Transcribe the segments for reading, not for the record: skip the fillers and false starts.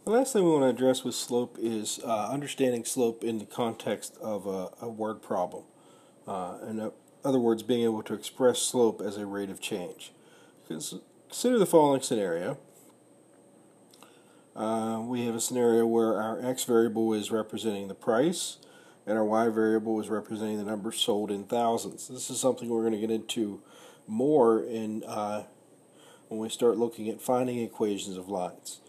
The last thing we want to address with slope is understanding slope in the context of a word problem. In other words, being able to express slope as a rate of change. Consider the following scenario. We have a scenario where our x variable is representing the price and our y variable is representing the number sold in thousands. This is something we're going to get into more when we start looking at finding equations of lines.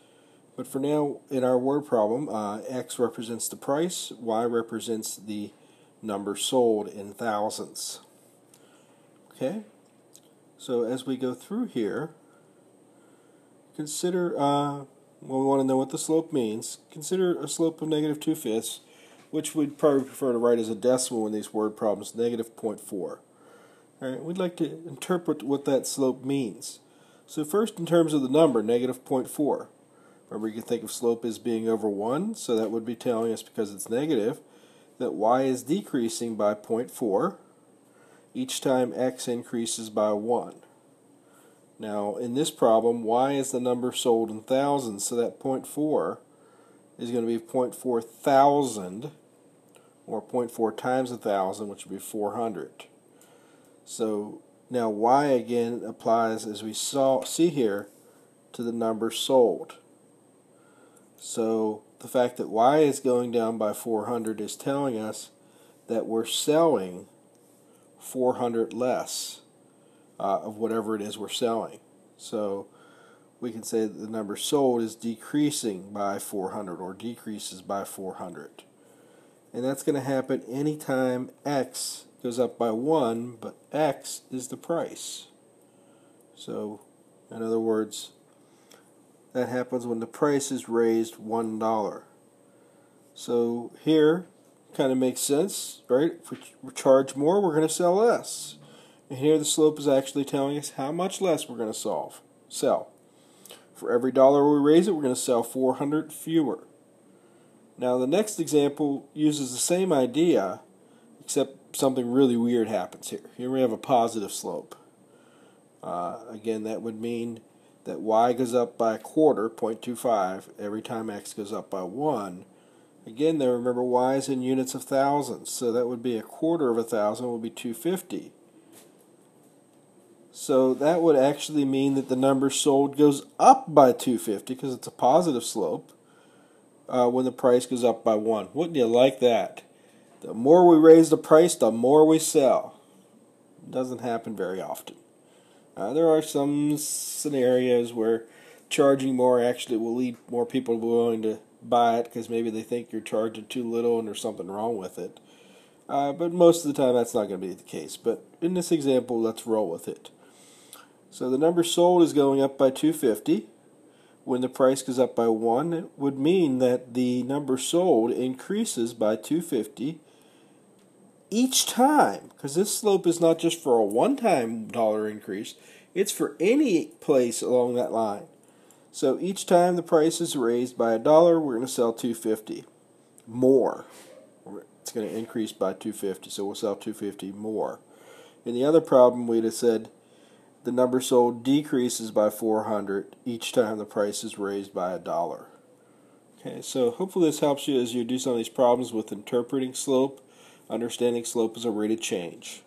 But for now, in our word problem, x represents the price, y represents the number sold in thousands. Okay? So as we go through here, consider, well, we want to know what the slope means. Consider a slope of negative 2/5, which we'd probably prefer to write as a decimal in these word problems, negative 0.4. All right, we'd like to interpret what that slope means. So first, in terms of the number, negative 0.4. Remember, you can think of slope as being over 1, so that would be telling us, because it's negative, that y is decreasing by 0.4 each time x increases by 1. Now, in this problem, y is the number sold in thousands, so that 0.4 is going to be 0.4 thousand, or 0.4 times 1,000, which would be 400. So now y again applies, as we see here, to the number sold. So the fact that y is going down by 400 is telling us that we're selling 400 less of whatever it is we're selling. So we can say that the number sold is decreasing by 400 or decreases by 400. And that's going to happen anytime x goes up by 1, but x is the price. So in other words, that happens when the price is raised $1. So here, kind of makes sense, right? If we charge more, we're going to sell less. And here the slope is actually telling us how much less we're going to sell. For every dollar we raise it, we're going to sell 400 fewer. Now the next example uses the same idea, except something really weird happens here. Here we have a positive slope. Again, that would mean that y goes up by a quarter, 0.25, every time x goes up by 1. Again, though, remember y is in units of thousands, so that would be a quarter of 1,000 would be 250. So that would actually mean that the number sold goes up by 250 because it's a positive slope when the price goes up by 1. Wouldn't you like that? The more we raise the price, the more we sell. It doesn't happen very often. There are some scenarios where charging more actually will lead more people willing to buy it because maybe they think you're charging too little and there's something wrong with it. But most of the time that's not going to be the case. But in this example, let's roll with it. So the number sold is going up by 250. When the price goes up by 1, it would mean that the number sold increases by 250 each time, because this slope is not just for a one-time dollar increase, it's for any place along that line. So each time the price is raised by $1, we're going to sell 250 more. It's going to increase by 250, so we'll sell 250 more. In the other problem, we'd have said the number sold decreases by 400 each time the price is raised by $1. Okay, so hopefully this helps you as you do some of these problems with interpreting slope. Understanding slope as a rate of change.